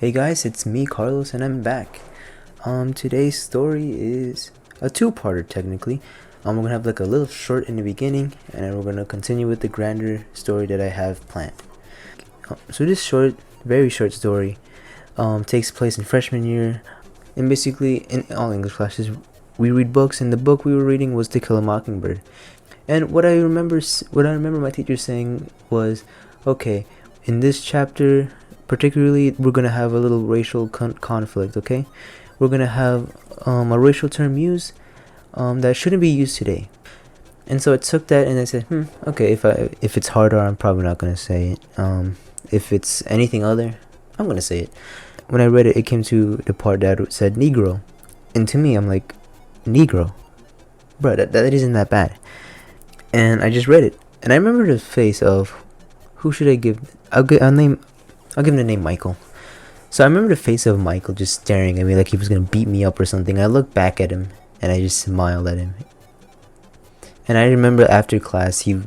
Hey guys, it's me Carlos and I'm back. Today's story is a two-parter technically. We're gonna have like a little short in the beginning and then we're gonna continue with the grander story that I have planned. So this short, very short story takes place in freshman year, and basically in all English classes we read books, and the book we were reading was To Kill a Mockingbird. And what I remember my teacher saying was, okay, in this chapter particularly we're gonna have a little racial conflict. Okay, we're gonna have a racial term used that shouldn't be used today. And so I took that and I said, okay, if it's harder, I'm probably not gonna say it. If it's anything other, I'm gonna say it. When I read it, it came to the part that said Negro, and to me, I'm like, Negro, bro, that isn't that bad. And I just read it, and I remember the face of who should I give? I'll give him the name Michael. So I remember the face of Michael just staring at me like he was gonna beat me up or something. I looked back at him and I just smiled at him. And I remember after class, I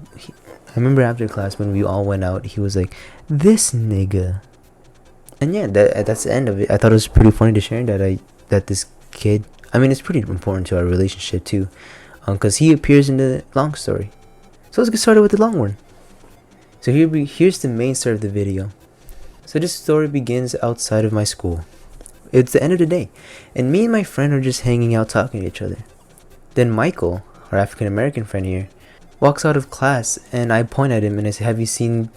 remember after class when we all went out, he was like, "This nigga." And yeah, that's the end of it. I thought it was pretty funny to share that this kid. I mean, it's pretty important to our relationship too, because he appears in the long story. So let's get started with the long one. So here's the main story of the video. So this story begins outside of my school. It's the end of the day, and me and my friend are just hanging out talking to each other. Then Michael, our African American friend here, walks out of class, and I point at him and I say, Have you seen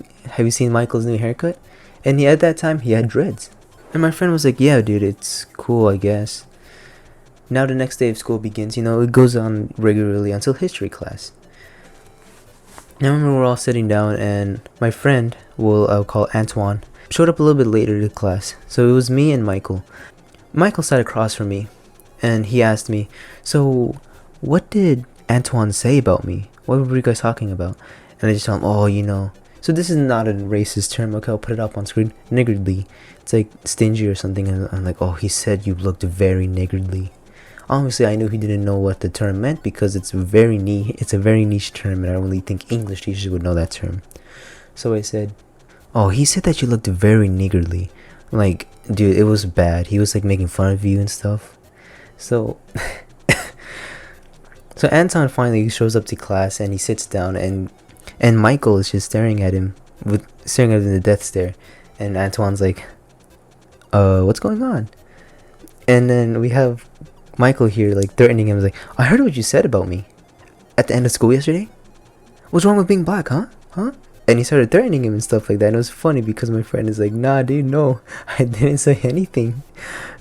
Michael's new haircut?" And at that time he had dreads. And my friend was like, "Yeah, dude, it's cool, I guess." Now the next day of school begins. It goes on regularly until history class. Now I remember we're all sitting down, and my friend, I'll call Antoine, showed up a little bit later to class. So it was me and Michael. Michael sat across from me, and he asked me, "So, what did Antoine say about me? What were you guys talking about?" And I just told him, "Oh. So this is not a racist term. Okay, I'll put it up on screen. Niggardly. It's like stingy or something." And I'm like, "Oh, he said you looked very niggardly." Obviously, I knew he didn't know what the term meant because it's a very niche term, and I don't really think English teachers would know that term. So I said, "Oh, he said that you looked very niggardly." Like, dude, it was bad. He was like making fun of you and stuff. So, so Anton finally shows up to class and he sits down, and Michael is just staring at him in the death stare, and Antoine's like, what's going on?" And then we have Michael here like threatening him, like, "I heard what you said about me at the end of school yesterday. What's wrong with being black, huh? And he started threatening him and stuff like that. And it was funny because my friend is like, "Nah, dude, no, I didn't say anything.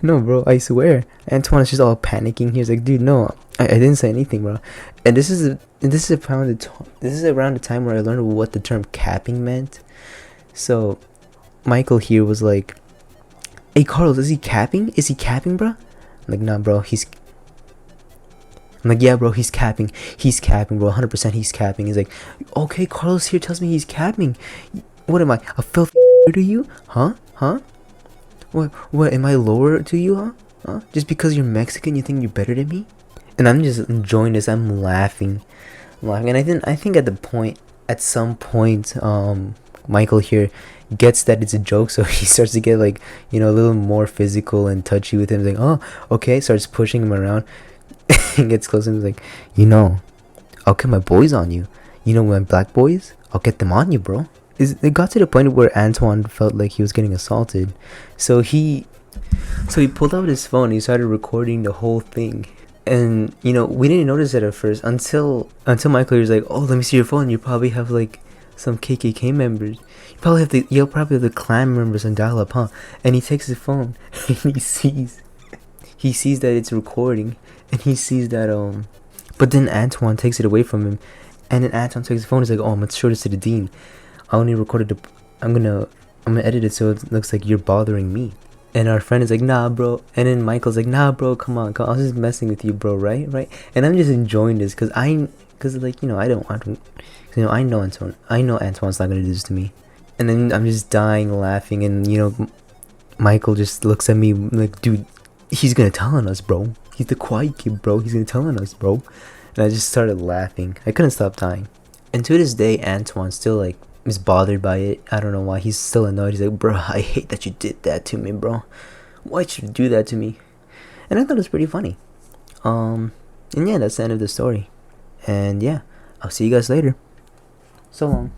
No, bro, I swear." Antoine's just all panicking. He's like, "Dude, no, I didn't say anything, bro." And this is around the time where I learned what the term capping meant. So Michael here was like, "Hey, Carlos, is he capping? Is he capping, bro?" I'm like, "Nah, bro, I'm like, "Yeah, bro, he's capping. He's capping, bro. 100% he's capping." He's like, "Okay, Carlos here tells me he's capping. What am I, a filthy to you? Huh? What, am I lower to you, huh? Just because you're Mexican, you think you're better than me?" And I'm just enjoying this. I'm laughing. And I think at some point, Michael here gets that it's a joke, so he starts to get like, a little more physical and touchy with him. He's like, "Oh, okay," starts pushing him around. And gets close and he's like, "I'll get my boys on you. My black boys, I'll get them on you, bro." It got to the point where Antoine felt like he was getting assaulted. So he pulled out his phone and he started recording the whole thing. And we didn't notice it at first until Michael was like, "Oh, let me see your phone. You probably have like some KKK members. You'll probably have the Klan members on dial-up, huh?" And he takes his phone and he sees that it's recording, and he sees that but then Antoine takes it away from him, and then Antoine takes the phone and is like, "Oh, I'm gonna show this to the dean. I only recorded I'm gonna edit it so it looks like you're bothering me." And our friend is like, "Nah, bro." And then Michael's like, "Nah, bro, come on. I was just messing with you, bro, right?" And I'm just enjoying this because I don't want to, I know Antoine's not gonna do this to me. And then I'm just dying laughing, and Michael just looks at me like, "Dude, he's gonna tell on us, bro. He's the quiet kid, bro. He's gonna tell on us, bro." And I just started laughing. I couldn't stop dying. And to this day, Antoine still like is bothered by it. I don't know why. He's still annoyed. He's like, bro, I hate that you did that to me, bro. Why'd you do that to me? And I thought it was pretty funny. And yeah, that's the end of the story. And yeah, I'll see you guys later. So long.